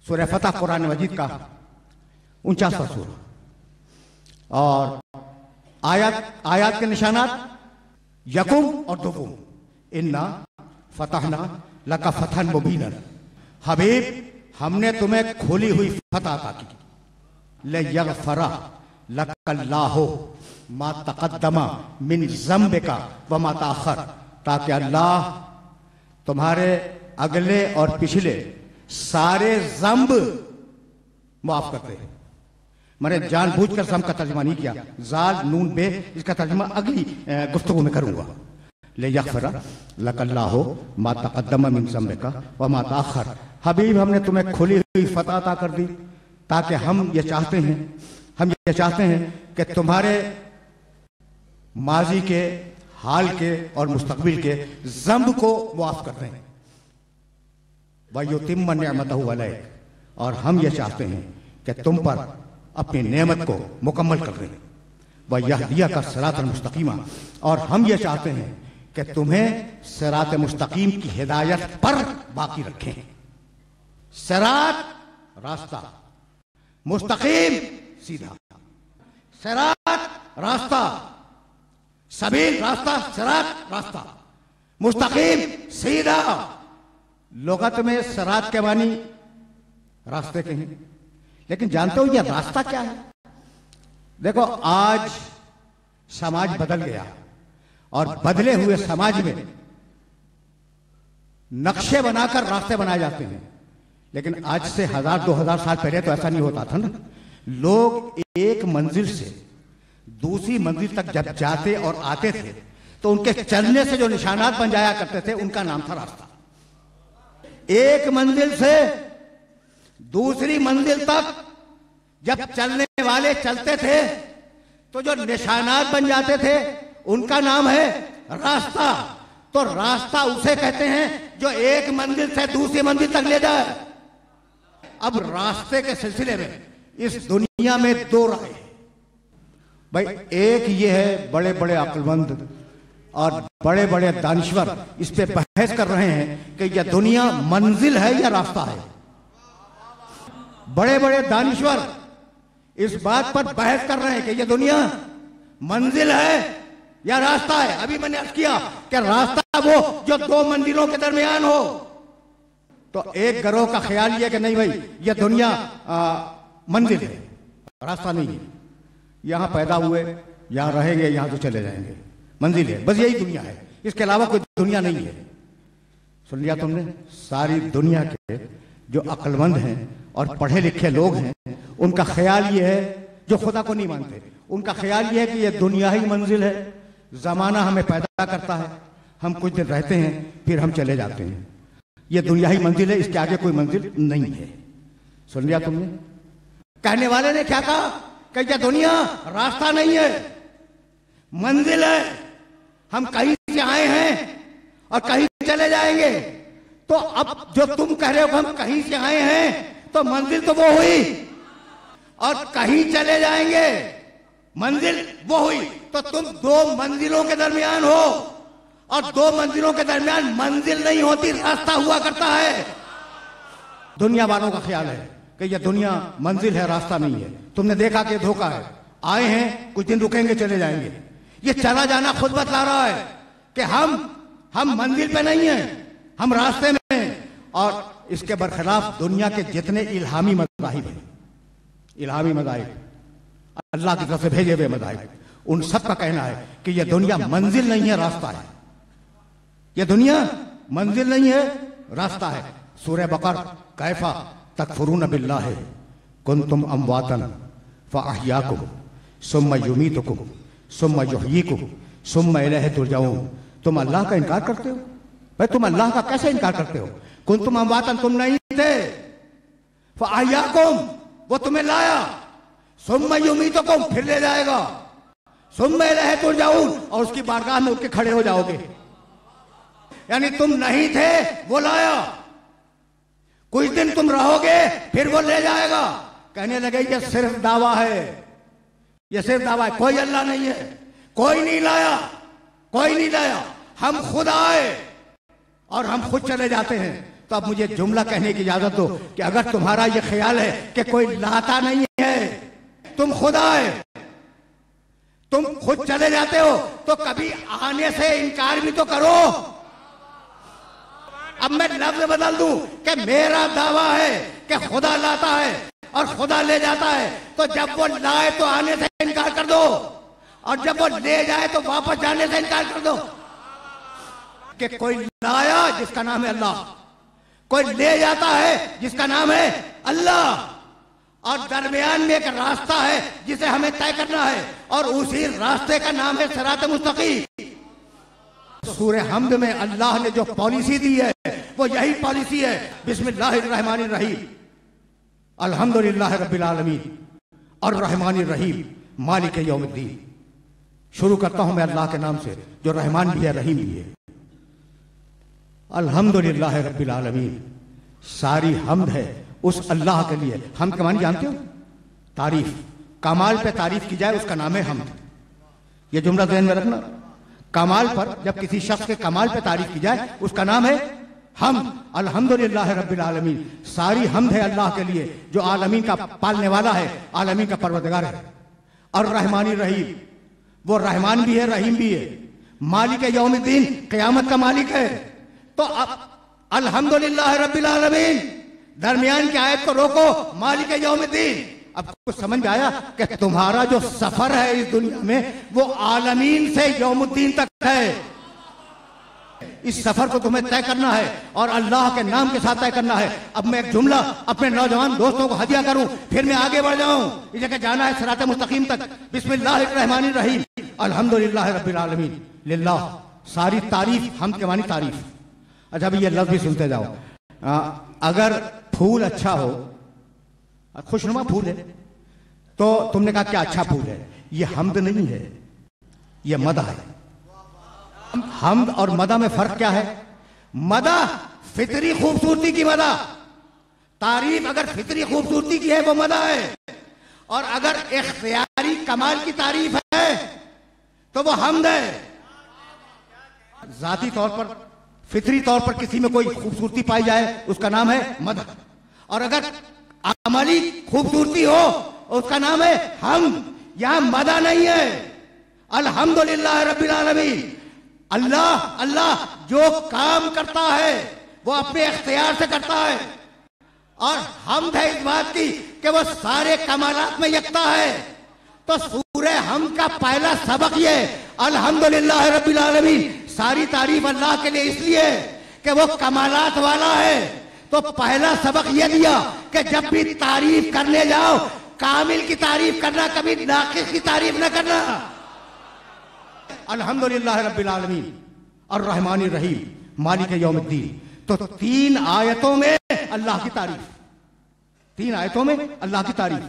सूरह फतह कुरान मजीद का 49वां सूरा। और आयत के निशानात यकुम और दुकुम। इन्ना फतहना लका फतहन मुबीनन। हबीब, हमने तुम्हें खोली हुई फतह अता की। ले यगफरा लकल्लाहु मा तक़द्दमा मिन ज़म्बिका व मा ताख़र, ताकि अल्लाह तुम्हारे अगले और पिछले सारे ज़म्ब माफ करते हैं। मैंने जानबूझकर ज़म्ब का तर्जुमा नहीं किया, जाल नून बे, इसका तर्जुमा अगली गुफ्तगू में करूंगा। ले यग़फ़िरा लकल्लाहु मा तक़द्दमा मिन ज़म्बिका व मा ताख़र। हबीब, हमने तुम्हें खुली हुई फतह अता कर दी, ताकि हम ये चाहते हैं कि तुम्हारे माजी के, हाल के और मुस्तक़बिल के ज़म्ब को मुआफ़ कर दें। व युतिम्म निअमतहु अलैक, और हम ये चाहते हैं कि तुम पर अपनी नेमत को मुकम्मल कर दें। व यहदियका सिरातल मुस्तक़ीमा, और हम ये चाहते हैं कि तुम्हें सिरात मुस्तक़ीम की हिदायत पर बाकी रखें। सिरात रास्ता, मुस्तक़ीम सीधा, सिरात रास्ता, सबील रास्ता, सिरात रास्ता, मुस्तक़ीम सीधा। लुग़त में सिरात के मानी रास्ते के हैं, लेकिन जानते हो यह रास्ता क्या है? देखो, आज समाज बदल गया और बदले हुए समाज में नक्शे बनाकर रास्ते बनाए जाते हैं। लेकिन आज से 1000-2000 साल पहले तो ऐसा नहीं होता था ना। लोग एक मंजिल से दूसरी मंजिल तक जब जाते और आते थे तो उनके चलने से जो निशानात बन जाया करते थे, उनका नाम था रास्ता। एक मंजिल से दूसरी मंजिल तक जब चलने वाले चलते थे तो जो निशानात बन जाते थे, उनका नाम है रास्ता। तो रास्ता उसे कहते हैं जो एक मंजिल से दूसरी मंजिल तक ले जाए। अब रास्ते के सिलसिले में इस दुनिया में दो राय है भाई। एक ये है, बड़े बड़े अक्लमंद और बड़े बड़े दानिश्वर इस पे बहस कर रहे हैं कि यह दुनिया मंजिल है या रास्ता है। बड़े बड़े दानिश्वर इस बात पर बहस कर रहे हैं कि यह दुनिया मंजिल है या रास्ता है। अभी मैंने अर्ज किया कि रास्ता वो जो दो मंजिलों के दरमियान हो। तो एक गिरोह का ख्याल यह कि नहीं भाई, यह दुनिया मंजिल है, रास्ता नहीं है। यहां पैदा हुए, यहां रहेंगे, यहां तो चले जाएंगे, मंजिल है, बस यही दुनिया है, इसके अलावा कोई दुनिया नहीं है। सुन लिया तुमने? सारी दुनिया के जो अक्लमंद हैं और पढ़े लिखे लोग हैं, उनका ख्याल ये है, जो खुदा को नहीं मानते, उनका ख्याल ये है कि यह दुनिया ही मंजिल है। जमाना हमें पैदा करता है, हम कुछ दिन रहते हैं, फिर हम चले जाते हैं। यह दुनिया ही मंजिल है, इसके आगे कोई मंजिल नहीं है। सुन लिया तुमने? कहने वाले ने क्या कहा कि यह दुनिया रास्ता नहीं है, मंजिल है। हम कहीं से आए हैं और कहीं चले जाएंगे। तो अब जो तुम कह रहे हो कि हम कहीं से आए हैं, तो मंजिल तो वो हुई, और कहीं चले जाएंगे, मंजिल वो हुई। तो तुम दो मंजिलों के दरमियान हो, और दो मंजिलों के दरमियान मंजिल नहीं होती, रास्ता हुआ करता है। दुनिया वालों का ख्याल है कि यह दुनिया मंजिल है, रास्ता नहीं है। तुमने देखा कि धोखा है। आए हैं, कुछ दिन रुकेंगे, चले जाएंगे। ये चला जाना खुद बतला रहा है कि हम मंजिल पे नहीं हैं, हम रास्ते में हैं। और इसके बरखिलाफ दुनिया के जितने इल्हामी मज़ाहिब हैं, इल्हामी मज़ाहिब, अल्लाह की तरफ से भेजे हुए मज़ाहिब, उन सब का कहना है कि यह दुनिया मंजिल नहीं है, रास्ता है। यह दुनिया मंजिल नहीं है, रास्ता है। सूरह बकरा, कैफा तकफुरून बिल्लाहि कुंतुम अमवातन फअहयाकुम सुम्मा युमीतुकुम सुम्मा युहयीकुम सुम्मा इलैहि तुरजऊन। तुम अल्लाह का इनकार करते हो भाई, तुम अल्लाह का कैसे इनकार करते हो? कुंतुम अमवातन, तुम नहीं थे, फअहयाकुम, वो तुम्हें लाया, सुम्मा युमीतुकुम, फिर ले जाएगा, सुम्मा इलैहि तुरजऊन, और उसकी बारगाह में उठ के खड़े हो जाओगे। यानी तुम नहीं थे, वो लाया, कुछ दिन तुम रहोगे, फिर वो ले जाएगा। कहने लगे ये सिर्फ दावा है, ये सिर्फ दावा है, कोई अल्लाह नहीं है, कोई नहीं लाया, कोई नहीं लाया, हम खुद आए और हम खुद चले जाते हैं। तो अब मुझे जुमला कहने की इजाजत दो कि अगर तुम्हारा यह ख्याल है कि कोई लाता नहीं है, तुम खुदा है, तुम खुद चले जाते हो, तो कभी आने से इनकार भी तो करो। अब मैं लफ्ज बदल दूं कि मेरा दावा है कि खुदा लाता है और खुदा ले जाता है, तो जब वो लाए तो आने से इनकार कर दो, और जब वो ले जाए तो वापस जाने से इनकार कर दो। कि कोई लाया जिसका नाम है अल्लाह, कोई ले जाता है जिसका नाम है अल्लाह, और दरमियान में एक रास्ता है जिसे हमें तय करना है, और उसी रास्ते का नाम है सिरात मुस्तकीम। सूरह हम्द में अल्लाह ने जो पॉलिसी दी है वो यही पॉलिसी है, बिस्मिल्लाहिर्रहमानिर्रहीम, अल्हम्दुलिल्लाह रब्बिल आलमीन और रहमानिर रहीम मालिक यौमिद्दीन। शुरू करता हूं मैं अल्लाह के नाम से जो रहमान भी है रहीम भी है। अल्हम्दुलिल्लाह रब्बिल आलमीन, सारी हम्द है उस अल्लाह के लिए। हम के मानी जानते हो? तारीफ, कमाल पे तारीफ की जाए उसका नाम है हम्द। ये जुमला ध्यान में रखना, कमाल पर जब किसी शख्स के कमाल पे तारीफ की जाए उसका नाम है हम्द। अल्हम्दुलिल्लाह रब्बिल आलमीन, सारी हम्द है अल्लाह के लिए जो आलमीन का पालने वाला है, आलमीन का परवरदिगार है। और रहमानी रहीम, वो रहमान भी है रहीम भी है। मालिक यौमिद्दीन, क़यामत का मालिक है। तो अब अल्हम्दुलिल्लाह रब्बिल आलमीन, दरमियान की आयत को रोको, मालिक यौमिद्दीन। अब कुछ समझ में आया कि तुम्हारा जो सफर है इस दुनिया में वो आलमीन से यौमुद्दीन तक है। इस सफर को तुम्हें तय करना है और अल्लाह के नाम के साथ तय करना है। अब मैं एक जुमला अपने नौजवान दोस्तों को हदिया करूं, फिर मैं आगे बढ़ जाऊं। इस जगह जाना है सिरात मुस्तकीम तक। बिस्मिल्लाहिर्रहमानिर्रहीम, अल्हम्दुलिल्लाह रब्बिल आलमीन, लिल्लाह, सारी तारीफ, हम के मानी तारीफ। अच्छा अभी ये लफ्ज भी सुनते जाओ। अगर फूल अच्छा हो, खुशनुमा फूल है, तो तुमने कहा क्या अच्छा फूल है, ये हम्द नहीं है, ये मदा है। हम्द और मदा में फर्क क्या है? मदा फितरी खूबसूरती की मदा, तारीफ अगर फितरी खूबसूरती की है वो मदा है, और अगर इख्तियारी कमाल की तारीफ है तो वो हम्द है। जाती तौर पर, फितरी तौर पर किसी में कोई खूबसूरती पाई जाए उसका नाम है मदा, और अगर अमली खूबसूरती हो उसका नाम है हम्द। यहां मदा नहीं है। अल्हम्दुलिल्लाह रब्बिल आलमीन, अल्लाह अल्लाह जो काम करता है वो अपने इख्तियार से करता है, और हम्द है इस बात की कि वो सारे कमालात में यकता है। तो सूरह हम्द का पहला सबक ये, अल्हम्दुलिल्लाह रब्बिल आलमीन, सारी तारीफ अल्लाह के लिए इसलिए कि वो कमालात वाला है। तो पहला सबक ये दिया कि जब भी तारीफ करने जाओ कामिल की तारीफ करना, कभी नाकिस की तारीफ न करना। अल्हम्दुलिल्लाह रब्बिल आलमीन और रहमानिर रहीम मालिक यौमिद्दीन। तो तीन आयतों में अल्लाह की तारीफ, तीन आयतों में अल्लाह की तारीफ,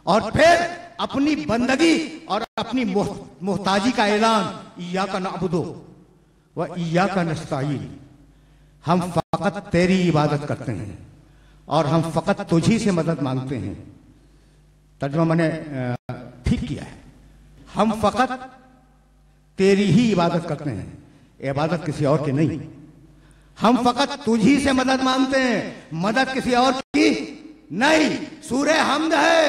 और फिर अपनी बंदगी और अपनी मोहताजी का ऐलान, इय्याका नअबुदु व इय्याका नस्तईन, हम फकत तेरी इबादत करते हैं और हम फकत तुझी से मदद मांगते हैं। तर्जुमा मैंने ठीक किया है, हम फकत तेरी ही इबादत करते हैं, इबादत किसी और की नहीं। हम फकत तुझी से मदद मांगते हैं, मदद किसी और की नहीं। सूरह हम्द है।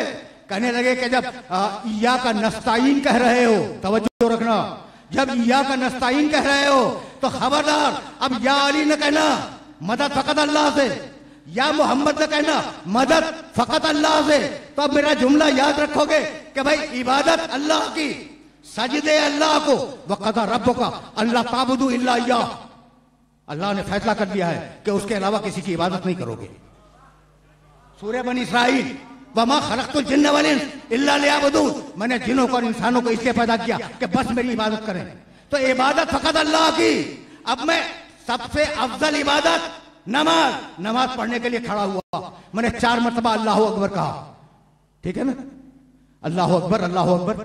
कहने लगे कि जब इय्याका नस्तईन कह रहे हो, तवज्जो रखना, जब इय्याका नस्तईन कह रहे हो तो खबरदार अब या अली न कहना मदद फकत अल्लाह से, या मोहम्मद न कहना मदद फकत अल्लाह से। तो अब मेरा जुमला याद रखोगे कि भाई इबादत अल्लाह की, सजदे अल्लाह को, वक़ज़ा रब्बुका अल्ला ताबुदू इल्ला इय्याह, अल्लाह ने फैसला कर दिया है कि उसके अलावा किसी की इबादत नहीं करोगे। सूरह बनी इसराइल, वमा खलक़तुल जिन्न वल इंस इल्ला लियअबुदून, मैंने जिन्नों को और इंसानों को इसलिए पैदा किया कि बस मेरी इबादत करें। तो इबादत फकत अल्लाह की। अब मैं सबसे अफजल इबादत नमाज, नमाज पढ़ने के लिए खड़ा हुआ, मैंने 4 मरतबा अल्लाहु अकबर कहा, ठीक है ना, अल्लाहु अकबर अल्लाहु अकबर।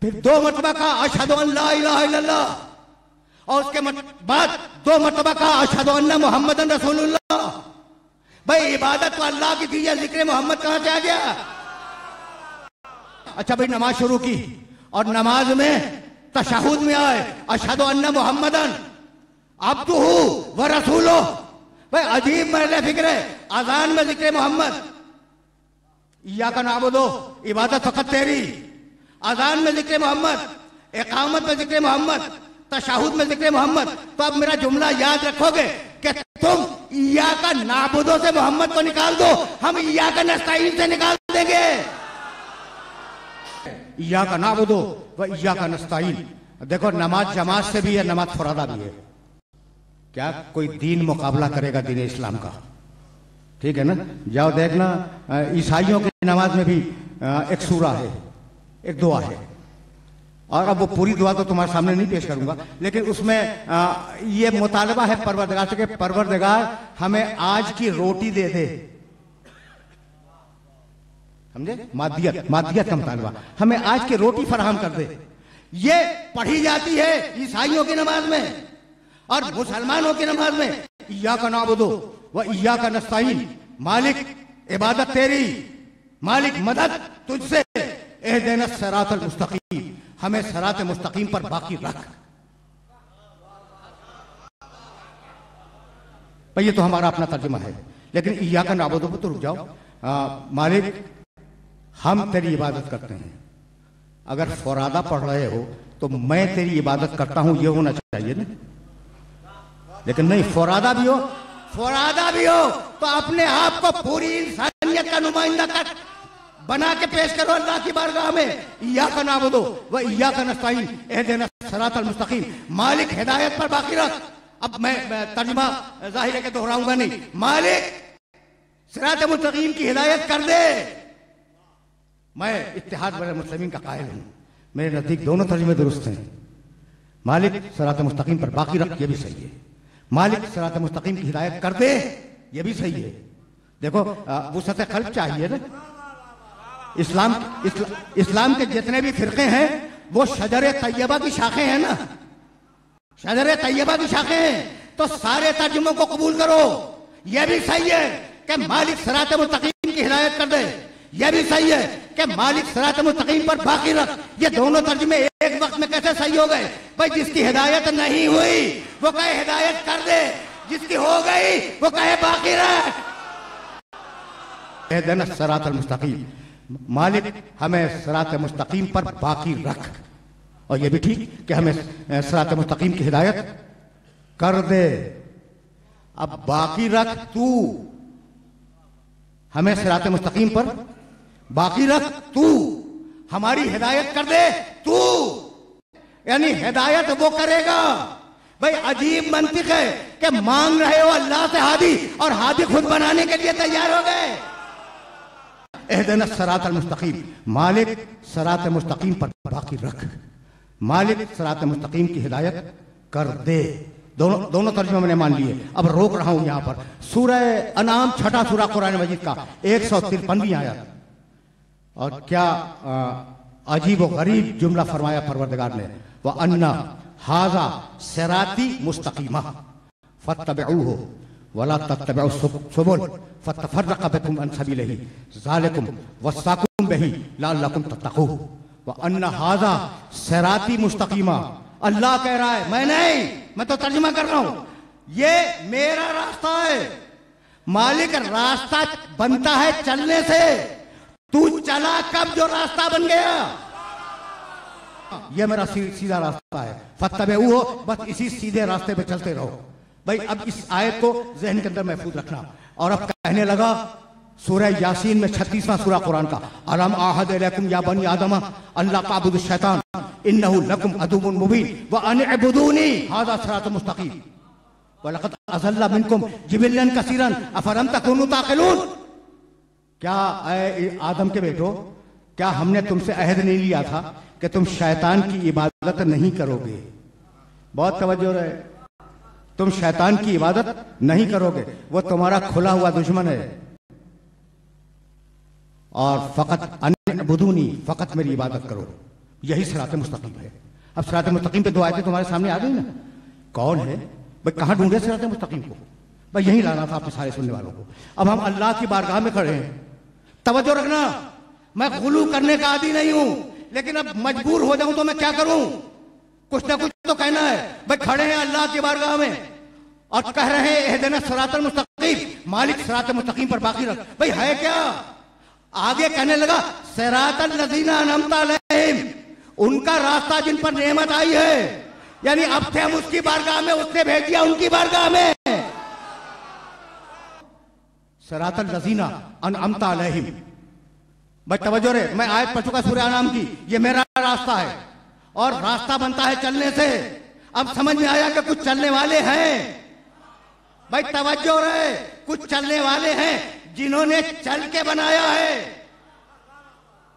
फिर 2 मरतबा कहा अशहदु अन ला इलाहा इल्लल्लाह, और उसके बाद 2 मरतबा कहा अशहदु अन्ना मुहम्मदन रसूलुल्लाह। भाई इबादत तो अल्लाह की थी, जिक्र मोहम्मद कहां से आ गया? अच्छा भाई नमाज शुरू की और नमाज में तशहुद में आए अशहदु अन्ना मुहम्मदन अब्दुहु व रसूलुहु, भाई अजीब महल फिक्र है। अजान में जिक्र मोहम्मद, इय्याका नअबुदु, इबादत फकत तेरी। अजान में जिक्र मोहम्मद, इकामत में जिक्र मोहम्मद, तशहुद में जिक्र मोहम्मद। तो अब मेरा जुमला याद रखोगे कि तुम इय्याका नअबुदु से मोहम्मद को निकाल दो, हम इय्याका नस्तईन से निकाल देंगे। इय्याका नअबुदु व इय्याका नस्तईन। देखो नमाज जमात से भी है, नमाज फुरादा भी है। क्या कोई दीन मुकाबला करेगा दीन इस्लाम का? ठीक है ना, जाओ देखना, ईसाइयों की नमाज में भी एक सूरा है, एक दुआ है। और अब वो पूरी दुआ तो तुम्हारे सामने नहीं पेश करूंगा, लेकिन उसमें ये मुतालबा है परवरदिगार से कि परवरदिगार हमें आज की रोटी दे दे। समझे? मादियत का मुतालबा, हमें आज की रोटी फराहम कर दे। ये पढ़ी जाती है ईसाइयों की नमाज में और मुसलमानों की नमाज में। इय्याका नअबुदु व इय्याका नस्तईन। मालिक इबादत तेरी, मालिक मदद तुझसे। इहदिना सिरातल मुस्तकीम, हमें सिरात मुस्तकीम पर बाकी रख। भाई ये तो हमारा अपना तर्जुमा है, लेकिन इय्याका नअबुदु पर तो रुक जाओ। मालिक हम तेरी इबादत करते हैं। अगर फुरादा पढ़ रहे हो तो मैं तेरी इबादत करता हूं, ये होना चाहिए ना। लेकिन नहीं, फुरादा भी हो तो अपने आप को पूरी इंसानियत का नुमाइंदा कर बना के पेश करो अल्लाह की बारगाह में। इय्याका नअबुदु व इय्याका नस्तईन, इहदिना सिरातल मुस्तकीम। मालिक हिदायत पर बाकी रख। अब मैं तर्जुमा जाहिर है कि दोहराऊंगा नहीं। मालिक सिरात मुस्तकीम की हिदायत कर दे। मैं इत्तेहाद वल मुस्लिमीन का कायल हूं, मेरे नजदीक दोनों तर्जुमे दुरुस्त हैं। मालिक सिरात मुस्तकीम पर बाकी रख, ये भी सही है। मालिक सिरात मुस्तकीम की हिदायत कर दे, ये भी सही है। देखो वुसअत क़ल्ब चाहिए ना। इस्लाम के जितने भी फिरके हैं वो शजर तैयबा की शाखें हैं ना, शजर तैयबा की शाखें हैं। तो सारे तर्जुमों को कबूल करो। यह भी सही है कि मालिक सिरात मुस्तकीम की हिदायत कर दे, यह भी सही है कि मालिक सिरात मुस्तकीम पर बाकी रख। ये दोनों तर्जुमे एक वक्त में कैसे सही हो गए? भाई जिसकी हिदायत नहीं हुई वो कहे हिदायत कर दे, जिसकी हो गई वो कहे बाकी रख। इहदिना सिरातल मुस्तकीम, मालिक हमें सिरात मुस्तकीम पर बाकी रख। और ये भी ठीक कि हमें सिरात मुस्तकीम की हिदायत कर दे। अब बाकी रख तू, हमें सिरात मुस्तकीम पर बाकी रख तू, हमारी हिदायत कर दे तू। यानी हिदायत वो करेगा। भाई अजीब मंतिक है कि मांग रहे हो अल्लाह से हादी और हादी खुद बनाने के लिए तैयार हो गए। इहदिना सिरातल मुस्तकीम, मालिक सिरात मुस्तकीम पर बाकी रख। मालिक सिरात मुस्तकीम की हिदायत कर दे। दोनों तर्जुमे मैंने मान लिए। अब रोक रहा हूं यहां पर। सूरह अनाम, छठा सूरा कुरान मजीद का 153वीं आयत। और क्या अजीब और गरीब जुमला फरमाया परवरदिगार ने। व अन्ना हाजा सिराती मुस्तकीमा फत्तबिऊहु वला तत्तबिउ सुबुल फतफर्रक़ बिकुम अन सबीलिही ज़ालिकुम वस्साकुम बिही लअल्लकुम तत्तक़ून। व अन्ना हाजा सिराती मुस्तकीमा, अल्लाह कह रहा है, मैं नहीं, मैं तो तर्जुमा कर रहा हूं। ये मेरा रास्ता है। मालिक रास्ता बनता है चलने से। तू चला कब जो रास्ता बन गया? ये मेरा सीधा रास्ता है। फत्तबिऊहु, बस इसी सीधे रास्ते पे चलते रहो। भाई अब इस आयत को जहन के अंदर महफूज रखना। और अब कहने लगा सूरह यासीन में 36वां सूरा कुरान का, अलम आहद इलैकुम या बनी आदम अल्ला ताबुदुश शैतान इन्नहु लकुम अदुव्वुन मुबीन व अन इब्दूनी हाज़ा सिरातुल मुस्तकीम व लक़द अज़ल्ला मिनकुम जिबिल्लन कसीरन अफलम तकुनू ताक़िलून। क्या आदम के बेटो, क्या हमने तुमसे अहद नहीं लिया था कि तुम शैतान की इबादत नहीं करोगे? बहुत तवज्जो रहे, तुम शैतान की इबादत नहीं करोगे, वो तुम्हारा खुला हुआ दुश्मन है। और फकत अनबुदूनी, फकत मेरी इबादत करो, यही सिरात मुस्तकीम है। अब सिरात मुस्तकीम पे दो आयतें तुम्हारे सामने आ गई ना। कौन है भाई? कहां ढूंढे सिरात मुस्तकीम को? भाई यही लाना था आपके सारे सुनने वालों को। अब हम अल्लाह की बारगाह में खड़े हैं। तवज्जो रखना, मैं गुलू करने का आदी नहीं हूं, लेकिन अब मजबूर हो जाऊं तो मैं क्या करूं? कुछ ना कुछ तो कहना है। भाई खड़े हैं अल्लाह की बारगाह में और कह रहे हैं एहदिना सिरातल मुस्तकीम, मालिक सिरातल मुस्तकीम पर बाकी रख। भाई है क्या? आगे कहने लगा सिरातल लज़ीना अनअमता अलैहिम, उनका रास्ता जिन पर नेमत आई है। यानी अब थे हम उसकी बारगाह में, उसने भेज दिया उनकी बारगाह में। सिरातल लज़ीना अनअमता अलैहिम। भाई तवज्जो रे, मैं आयत पढ़ चुका सूरह अनाम की, ये मेरा रास्ता है और रास्ता बनता है चलने से। अब समझ में आया कि कुछ चलने वाले हैं। भाई तवज्जो रे, कुछ चलने वाले हैं जिन्होंने चल के बनाया है।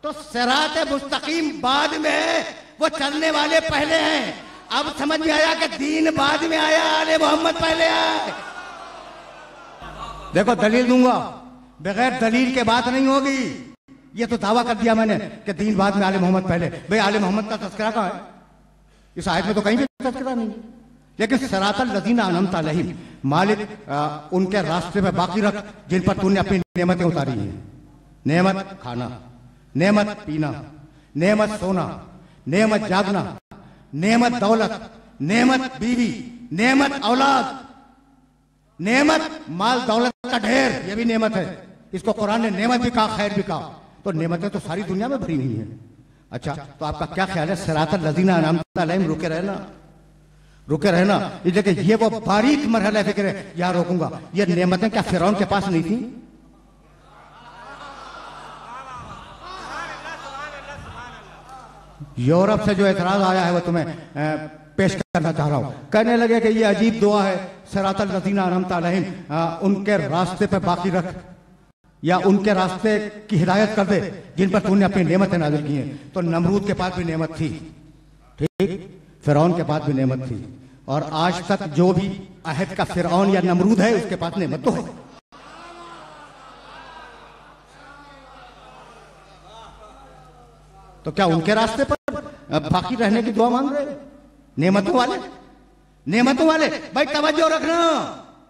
तो सिरात मुस्तकीम बाद में है, वो चलने वाले पहले हैं। अब समझ में आया कि दीन बाद में आया, आले मोहम्मद पहले आए। देखो दलील दूंगा, बगैर दलील के बात नहीं होगी। ये तो दावा कर दिया मैंने कि दीन बाद में, आले मोहम्मद पहले। भाई आले मोहम्मद का तस्करा कहाँ है? इस आयत में तो कहीं भी तस्करा नहीं। लेकिन सिरातल लज़ीना अनअमता अलैहिम, मालिक उनके रास्ते पे बाकी रख जिन पर तूने अपनी नेमतें उतारी हैं। नेमत खाना, नेमत पीना, नेमत सोना, नेमत जागना, नेमत दौलत, नेमत बीवी, नेमत औलाद, नेमत माल दौलत का ढेर, ये भी नेमत है। इसको कुरान ने नेमत भी कहा, खैर भी कहा। तो नेमतें तो सारी दुनिया में भरी हुई हैं। अच्छा, तो आपका क्या ख्याल है? सिरातल लज़ीना अनअमता अलैहिम, रुके रहना, रुके रहना। देखिए ये वो बारीक मरहला फिक्र है, यहां रोकूंगा। ये नेमतें क्या फिरौन के पास नहीं थी? यूरोप से जो एतराज आया है वो तुम्हें पेश करना चाह रहा हूं। कहने लगे कि ये अजीब दुआ है, सिरातल लज़ीना अनअमता अलैहिम, उनके रास्ते पे बाकी रख या उनके रास्ते की हिदायत कर दे जिन पर तूने अपनी नेमतें नाज़िल की हैं। तो नमरूद के पास भी नेमत थी, ठीक, फिरौन के पास भी नेमत थी, और आज तक जो भी अहद का फिरौन या नमरूद है उसके पास नेमत तो है। तो क्या उनके रास्ते पर बाकी रहने की दुआ मांग रहे? नेमतों वाले, नेमतों वाले। भाई तवज्जो रखना,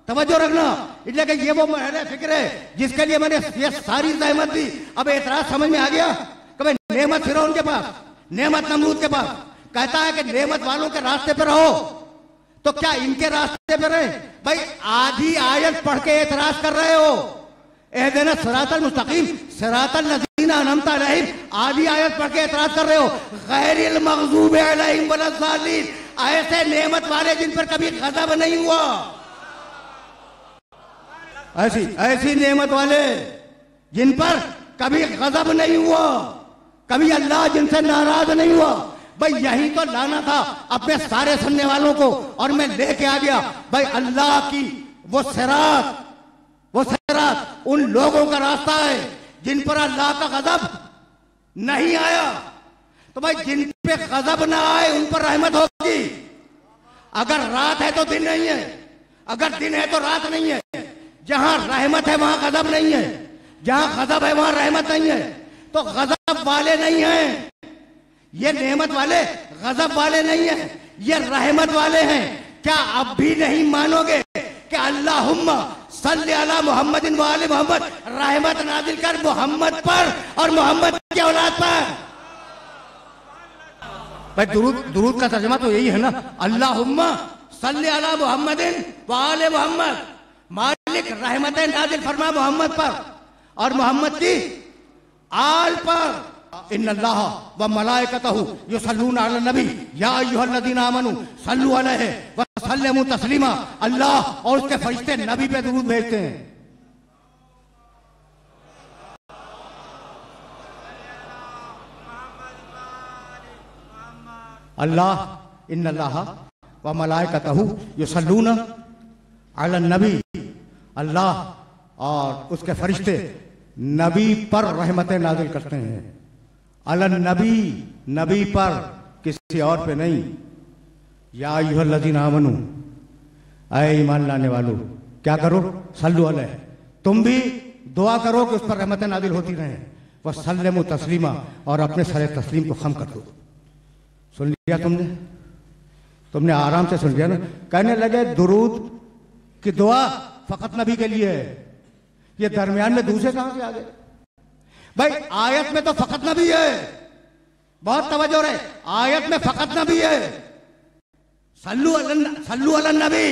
तवज्जो रखना। इसलिए कि ये वो महल फिक्र है जिसके लिए मैंने ये सारी जहमत दी। अब एतराज समझ में आ गया कि भाई नेमत फिरौन के पास, नेमत नमरूद के पास। कहता है कि नेमत वालों के रास्ते पर रहो, तो क्या इनके रास्ते पर रहे? भाई आधी आयत पढ़ के एतराज कर रहे हो। एहदिना सिरातल मुस्तकीम, सिरातल लज़ीना अनअमता अलैहिम, आधी आयत पढ़ के एतराज कर रहे हो। गैरिल मग़ज़ूबि अलैहिम वलद्दालिन, ऐसे नेमत वाले जिन पर कभी गज़ब नहीं हुआ। ऐसी ऐसी नेमत वाले जिन पर कभी गज़ब नहीं हुआ, कभी अल्लाह जिनसे नाराज नहीं हुआ। भाई यही तो लाना था अपने सारे सुनने वालों को, और मैं लेके आ गया। भाई अल्लाह की वो सिरात, वो सिरात उन लोगों का रास्ता है जिन पर अल्लाह का गज़ब नहीं आया। तो भाई जिन पे गज़ब ना आए उन पर रहमत होगी। अगर रात है तो दिन नहीं है, अगर दिन है तो रात नहीं है। जहां रहमत है वहां गज़ब नहीं है, जहां गज़ब है वहां रहमत नहीं है। तो गज़ब वाले नहीं हैं ये, नेमत वाले गज़ब वाले नहीं है, ये रहमत वाले हैं। क्या अब भी नहीं मानोगे कि अल्लाहुम्मा सल्ली अला मुहम्मदिन व आले मोहम्मद, रहमत नाजिल कर मोहम्मद पर और मोहम्मद की औलाद पर। भाई दुरूद का तर्जुमा तो यही है ना, अल्लाहुम्मा सल्ली अला मुहम्मदिन व आले मोहम्मद, मालिक रहमतें नाजिल फरमा मोहम्मद पर और मोहम्मद की आल पर। इन्नल्लाह व मलाइकतहु युसल्लूना अलन नबी या अय्युहल्लज़ीना आमनू सल्लू अलैहि व सल्लिमू तस्लीमा। अल्लाह और उसके फरिश्ते नबी पे दुरूद भेजते हैं। अल्लाह इन्नल्लाह व मलाइकतहु युसल्लूना अलन नबी, अल्लाह और उसके फरिश्ते नबी पर रहमतें नाजिल करते हैं। अलन नबी, नबी पर, किसी और पे नहीं। या अय्युहल्लज़ीना आमनू, ऐ ईमान लाने वालों क्या करो? सल्लु अलैहि, तुम भी दुआ करो कि उस पर रहमतें नाजिल होती रहें। वह सल्लिमू तस्लीमा, और अपने सरे तस्लीम को खम कर दो। सुन लिया तुमने? तुमने आराम से सुन लिया ना? कहने लगे दुरूद की दुआ फकत नबी के लिए है। ये दरमियान में दूसरे कहां से आ गए? भाई आयत में तो फकत नबी है, बहुत तवज्जो रहे, आयत में फकत नबी है। सल्लू अलन नबी,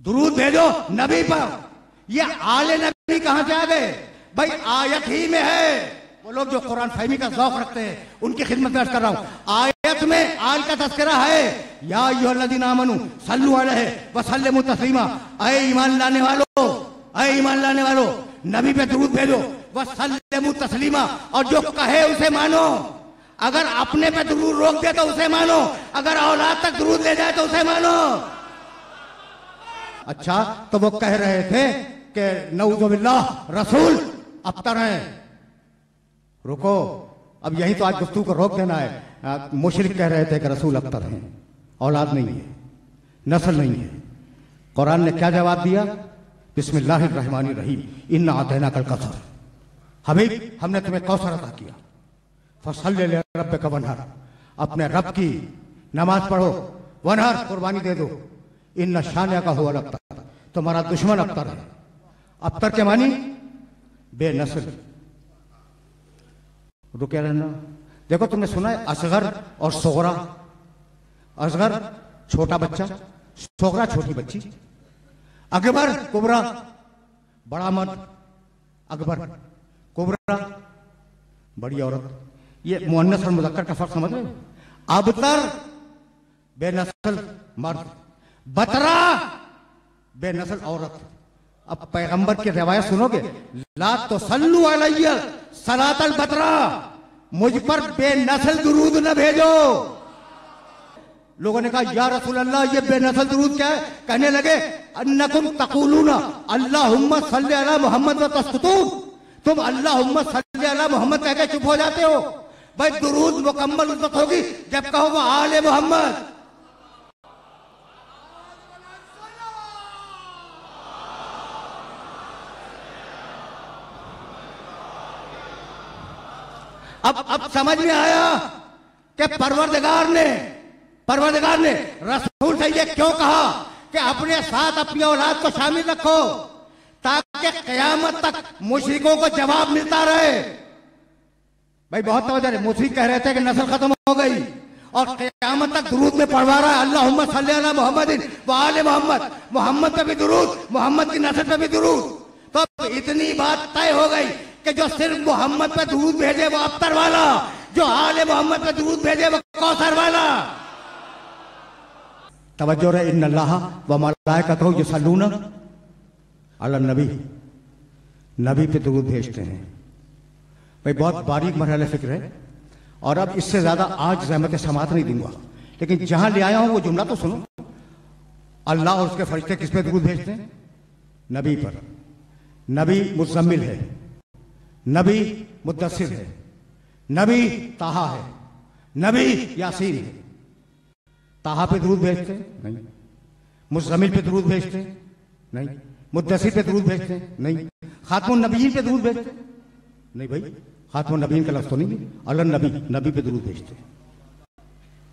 दुरूद भेजो नबी पर। ये आले नबी कहां से आ गए भाई? आयत ही में है। वो लोग जो कुरान फहमी का ज़ौक़ रखते हैं उनकी खिदमत में अर्ज़ कर रहा हूं, आयत में आल का तज़किरा है। या अय्युहल्लज़ीना आमनू सल्लु अलैहि व सल्लिमू तस्लीमा। ऐ ईमान लाने वालों, ऐ ईमान लाने वालों, नबी पे दुरूद भेजो। व सल्लिमू तस्लीमा, और जो कहे उसे मानो। अगर अपने पे दुरूद रोक दे तो उसे मानो, अगर औलाद तक दुरूद ले जाए तो उसे मानो। अच्छा, तो वो कह रहे थे कि नऊज़ु बिल्लाह रसूल अबतर हैं। रुको, अब यही तो आज गुफ्तगू को रोक देना है। मुशरिक कह रहे थे कि रसूल अबतर हैं, औलाद नहीं है, नस्ल नहीं है। कुरान ने क्या जवाब दिया? बिस्मिल्लाहिर्रहमानिर्रहीम, इन्ना अतैनाकल कौसर। हबीब, हमने तुम्हें कौसर अता किया। फसल्लि लिरब्बिका वनहर, अपने रब की नमाज पढ़ो। वनहर, कुर्बानी दे दो। इन्ना शानिअका हुवल अबतर, तुम्हारा दुश्मन अबतर है। अबतर के मानी बेनस्ल। रुके रहना। देखो, तुमने सुना है असगर और सोगरा? असगर छोटा बच्चा, सोगरा छोटी बच्ची। अकबर कुबरा, बड़ा मर्द। अकबर कुबरा, बड़ी औरत। ये मुअन्नस और मुज़क्कर का फर्क समझ रहे हो? अबतर बेनस्ल मर्द, बतरा बेनस्ल औरत। अब पैगंबर की रिवायत सुनोगे, ला तुसल्लू अलैया सलातल बतरा, मुझ पर बेनस्ल दुरूद न भेजो। लोगों ने कहा या रसूल अल्लाह, ये बेनस्ल दुरूद क्या है? कहने लगे अन्नकुम तक़ूलूना अल्लाहुम्मा सल्लि अला मुहम्मद व तस्कुतून, तुम अल्लाहुम्मा सल्लि अला मुहम्मद कह के चुप हो जाते हो। भाई, दुरूद मुकम्मल उस वक्त होगी जब कहो वो आले मोहम्मद। अब समझ में आया कि परवरदिगार ने रसूल से ये क्यों कहा कि अपने साथ अपनी औलाद को शामिल रखो, ताकि क़यामत तक मुशरिकों को जवाब मिलता रहे। भाई, बहुत तवज्जो है। मुशरिक कह रहे थे कि नस्ल खत्म हो गई, और क़यामत तक दुरूद में पढ़वा रहा है अल्लाहुम्मा सल्लि अला मुहम्मदिन व आले मोहम्मद। मोहम्मद पे भी दुरूद, मोहम्मद की नस्ल पे भी दुरूद। तो इतनी बात तय हो गई कि जो सिर्फ मोहम्मद पे दुरूद भेजे वो अबतर वाला, जो आले मोहम्मद पे दुरूद भेजे वो कौसर वाला। तवज्जो रहे, इन्नल्लाह व मलाइकतहु युसल्लूना अला नबी, नबी पे दुरूद भेजते हैं। भाई, बहुत बारीक मरहला फिक्र है, और अब इससे ज्यादा आज ज़हमत समात नहीं दूंगा, लेकिन जहां ले आया हूं वो जुमला तो सुनो। अल्लाह और उसके फरिश्ते किस पे दुरूद भेजते हैं? नबी पर। नबी मुज़म्मिल है, नबी मुद्दस्सिर है, नबी ताहा है, नबी यासीन है। ताहा पे दुरूद भेजते नहीं, मुज़म्मिल पे दुरूद भेजते नहीं, मुद्दस्सिर पे दुरूद भेजते नहीं, खातमुन नबीयीन पे दुरूद भेजते नहीं। भाई, खातमुन नबीयीन का लफ्ज़ तो नहीं, अलन नबी, नबी पे दुरूद भेजते।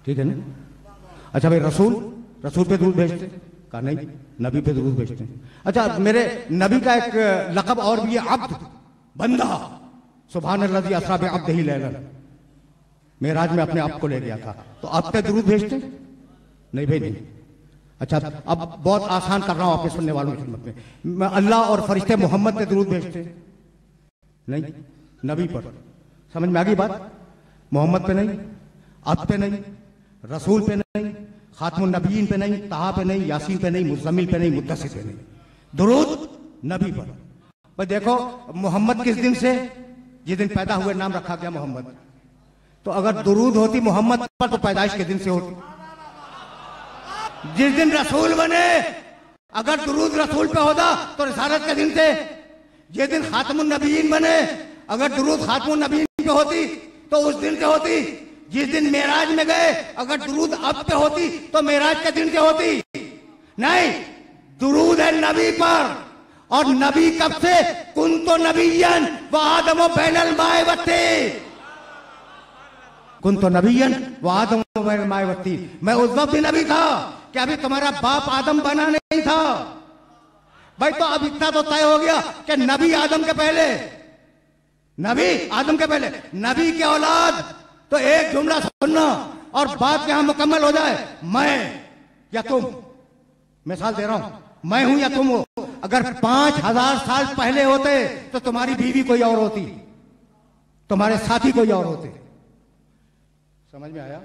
ठीक है ना? अच्छा भाई, रसूल पे दुरूद भेजते? कहा नहीं, नबी पे दुरूद भेजते हैं। अच्छा, मेरे नबी का एक लक़ब और भी है, अब्द, बंदा। सुब्हानल्लाज़ी असरा बिअब्दिही लैलन, मेराज में अपने आप को ले गया था, तो अब पे दुरूद भेजते नहीं? भाई नहीं। अच्छा, अब बहुत आसान कर रहा हूं आपके सुनने वालों की खिदमत में। अल्लाह और फरिश्ते मोहम्मद पे दुरूद भेजते नहीं, नबी पर। समझ में आ गई बात? मोहम्मद पे नहीं, अब पे नहीं, रसूल पे नहीं, खातमुन नबीयीन पे नहीं, ताहा पे नहीं, यासीन पे नहीं, मुज़म्मिल पे नहीं, मुद्दस्सिर पे नहीं। दुरूद नबी पर। भाई देखो, मोहम्मद किस दिन से? जिस दिन पैदा हुए नाम रखा गया मोहम्मद। तो अगर दुरूद होती मोहम्मद पर तो पैदाइश के दिन से होती। जिस दिन रसूल बने, अगर दुरूद रसूल पे होता तो रिसालत के दिन से। जिस दिन खातमुन नबीयीन बने, अगर दुरूद खातमुन नबीयीन पे होती तो उस दिन से होती। जिस दिन मेराज में गए, अगर दुरूद अब पे होती तो मेराज के दिन से होती। नहीं, दुरूद है नबी पर। और नबी कब से? कुन्तु नबिय्यन व आदमु बैनल माए वत्तीन, कुन्तु नबिय्यन व आदमु बैनल माए वत्तीन। मैं उस वक्त भी नबी था कि अभी तुम्हारा बाप आदम बना नहीं था। भाई, तो अब इतना तो तय हो गया कि नबी आदम के पहले, नबी आदम के पहले, नबी की औलाद। तो एक जुमला सुनना और बात यहां मुकम्मल हो जाए। मैं या तुम, मिसाल दे रहा हूं, मैं हूं या तुम हो, अगर 5000 साल पहले होते तो तुम्हारी बीवी कोई और होती, तुम्हारे साथी कोई और होते। समझ में आया?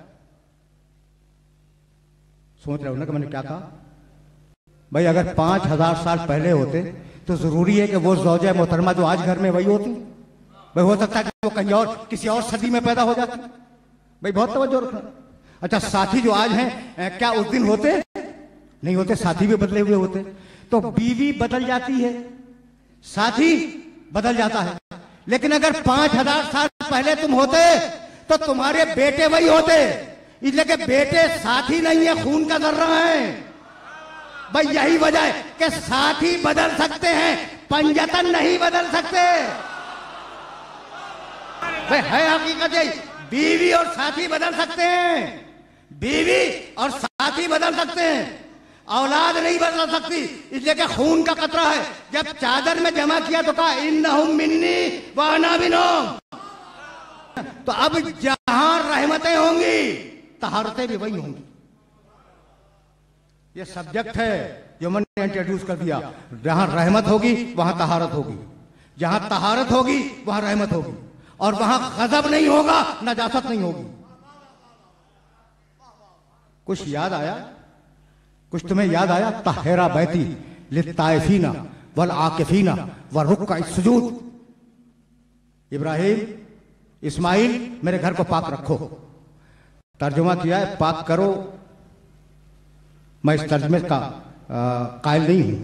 सोच रहे हो ना कि मैंने क्या कहा? भाई अगर 5000 साल पहले होते तो जरूरी है कि वो ज़ौजा मोहतरमा जो आज घर में वही होती? भाई हो सकता है कि वो कहीं और किसी और सदी में पैदा हो जाती। भाई बहुत तवज्जो रखना। अच्छा, साथी जो आज हैं क्या उस दिन होते? नहीं होते, साथी भी बदले हुए होते। तो बीवी बदल जाती है, साथी बदल जाता है, लेकिन अगर 5000 साल पहले तुम होते तो तुम्हारे बेटे वही होते। इसलिए कि बेटे साथी नहीं है, खून का जर्रा है। भाई यही वजह है कि साथी बदल सकते हैं, पंजतन नहीं बदल सकते। भाई है हकीकत यही, बीवी और साथी बदल सकते हैं, बीवी और साथी बदल सकते हैं, औलाद नहीं बदल सकती। इसलिए कि खून का कतरा है। जब चादर में जमा किया तो कहा इन्नहुम मिन्नी व अना मिनहुम। तो अब जहां रहमतें होंगी तहारतें भी वही होंगी। ये सब्जेक्ट है जो मैंने इंट्रोड्यूस कर दिया। जहां रहमत होगी वहां तहारत होगी, जहां तहारत होगी वहां रहमत होगी, और वहां गजब नहीं होगा, नजासत नहीं होगी। कुछ याद आया? कुछ तुम्हें याद आया? तहरा बैती लित्ताइफीना वल आकिफीना व रुक्का सुजूद। इब्राहिम, इस्माइल, मेरे घर को पाक रखो। तर्जुमा किया है पाक करो। मैं इस तर्जुमे का कायल नहीं हूं।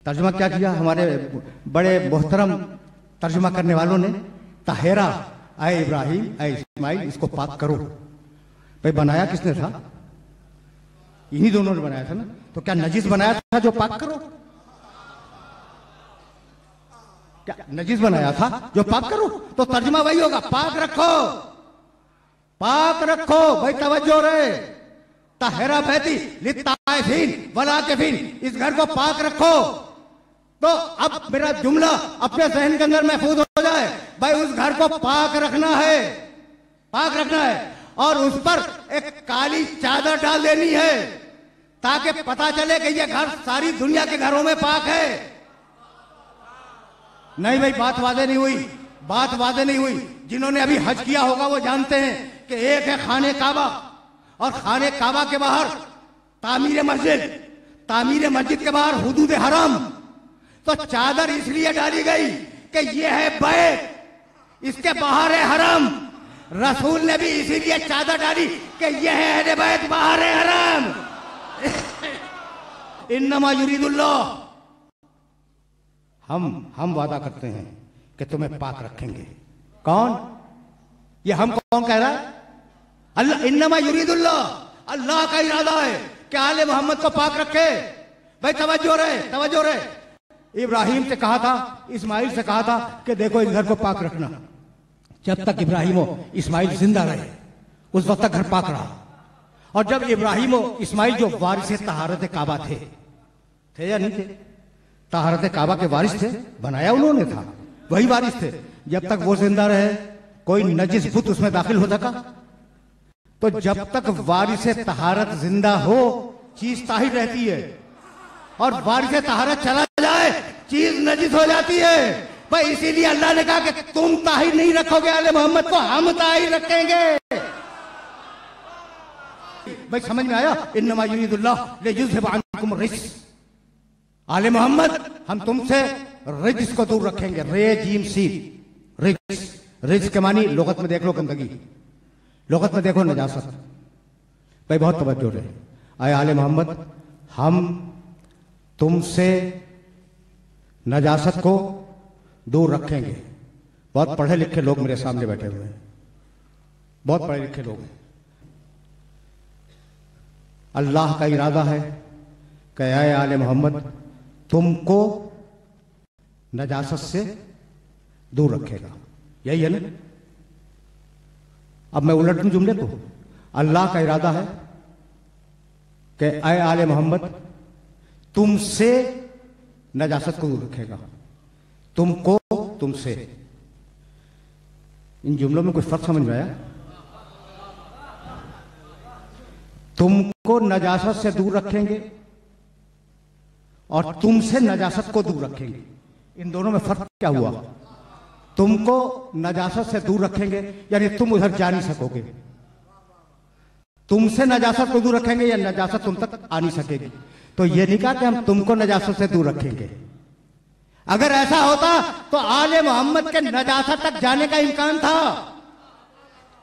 तर्जुमा क्या किया हमारे बड़े मोहतरम तर्जुमा करने वालों ने? तहरा, ऐ इब्राहिम, ऐ इस्माइल, इसको पाक करो। भाई बनाया किसने था? इन्हीं दोनों ने बनाया था ना। तो क्या नजीस बनाया था जो पाक करो? क्या नजीस बनाया था जो पाक करो? तो तर्जुमा वही होगा, पाक रखो, पाक रखो। भाई तवज्जो रहे। तहरा बैती लित्ताइफीन वल आकिफीन, इस घर को पाक रखो। तो अब मेरा जुमला अपने जहन के अंदर महफूज हो जाए। भाई उस घर को पाक रखना है, पाक रखना है, और उस पर एक काली चादर डाल देनी है ताकि पता चले कि यह घर सारी दुनिया के घरों में पाक है। नहीं भाई, बात वादे नहीं हुई, बात वादे नहीं हुई। जिन्होंने अभी हज किया होगा वो जानते हैं कि एक है खाने काबा, और खाने काबा के बाहर तामीर मस्जिद, तामीर मस्जिद के बाहर हुदूद हराम। तो चादर इसलिए डाली गई कि यह है बैत, इसके बाहर है हराम। रसूल ने भी इसीलिए चादर डाली कि यह है अहले बैत, बाहर है हराम। इन्नमा युरीदुल्लाह, हम वादा करते हैं कि तुम्हें पाक रखेंगे। कौन? ये हम कौन कह रहा है? अल्लाह। इन्नमा युरीदुल्लाह, अल्लाह का इरादा है कि आले मोहम्मद को पाक रखे। भाई तवज्जो रहे, तवज्जो रहे। इब्राहिम से कहा था, इस्माइल से कहा था कि देखो इस घर को पाक रखना। जब तक इब्राहिम और इस्माइल जिंदा रहे उस वक्त तक घर पाक रहा। और जब इब्राहिम और इस्माइल जो वारिस तहारत काबा थे या नहीं थे? तहारत काबा के वारिस थे, बनाया उन्होंने था, वही वारिस थे। जब तक वो जिंदा रहे कोई नजिस बुत उसमें दाखिल हो सका? तो जब तक वारिस तहारत जिंदा हो चीज ताहिर रहती है, और वारिस तहारत चला जाए चीज नजिस हो जाती है। भाई इसीलिए अल्लाह ने कहा कि तुम ताहिर नहीं रखोगे आले मोहम्मद को, हम ताहिर रखेंगे। भाई समझ में आया? इन्नमा युरीदुल्लाह लियुज़हिब अन्कुम रिज्स। आले मोहम्मद, हम तुमसे रिज्स को दूर रखेंगे। रे जीम सीन, रिज्स। रिज्स के मानी लुगत में देख लो गंदगी, लुगत में देखो नजासत। भाई बहुत तवज्जो रहे। आए आले मोहम्मद, हम तुमसे नजासत को दूर रखेंगे। बहुत पढ़े लिखे लोग मेरे सामने बैठे हुए हैं, बहुत पढ़े लिखे लोग हैं। अल्लाह का इरादा है कि आए आले मोहम्मद तुमको नजासत से दूर रखेगा। यही है ना? अब मैं उलट दूं जुमले को। अल्लाह का इरादा है कि आए आले मोहम्मद तुमसे नजासत को दूर रखेगा। तुमको, तुमसे। इन जुमलों में कुछ फर्क समझ में आया? तुमको नजासत से दूर रखेंगे और तुमसे नजासत को दूर रखेंगे। इन दोनों में फर्क क्या हुआ? तुमको नजासत से दूर रखेंगे यानी तुम उधर जा नहीं सकोगे, तुमसे नजासत को दूर रखेंगे या नजासत तुम तक आ नहीं सकेगी। तो ये नहीं कहा कि हम तुमको नजासत से दूर रखेंगे। अगर ऐसा होता तो आले मोहम्मद के नजासत तक जाने का इम्कान था।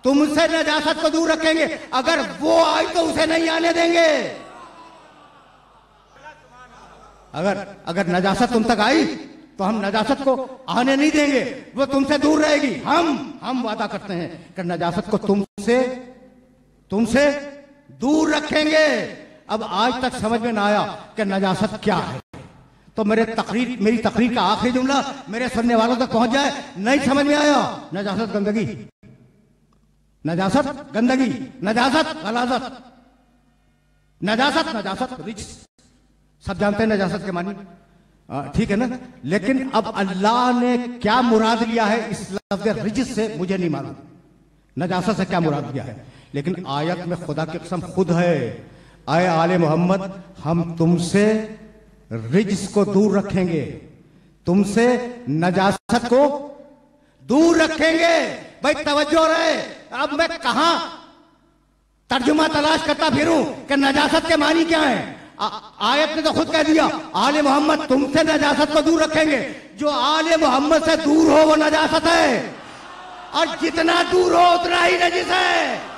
तुमसे नजासत को दूर रखेंगे, अगर वो आई तो उसे नहीं आने देंगे। अगर नजासत तुम तक आई तो हम नजासत को आने नहीं देंगे, वो तुमसे दूर रहेगी। हम वादा करते हैं कि नजासत को तुमसे दूर रखेंगे। अब आज तक समझ में ना आया कि नजासत क्या है, तो मेरी तकरीर का आखिरी जुमला मेरे सुनने वालों तक पहुंच जाए। नहीं समझ में आया, नजासत गंदगी, नजासत गंदगी, नजासत गलाजत, नजासत रिच, सब जानते हैं नजासत के मानी, ठीक है ना। लेकिन अब अल्लाह ने क्या मुराद लिया है इस लफ्ज़ रिजिस से मुझे नहीं मालूम, नजासत से क्या मुराद लिया है। लेकिन आयत में खुदा की कसम खुद है, आए आले मोहम्मद हम तुमसे रिजिस को दूर रखेंगे, तुमसे नजासत को दूर रखेंगे। भाई तवज्जो रहे, अब मैं कहां तर्जुमा तलाश करता फिरूं कि नजासत के मानी क्या है। आयत ने तो खुद कह दिया, आले मोहम्मद तुमसे नजासत को दूर रखेंगे। जो आले मोहम्मद से दूर हो वो नजासत है, और जितना दूर हो उतना ही नजिस है।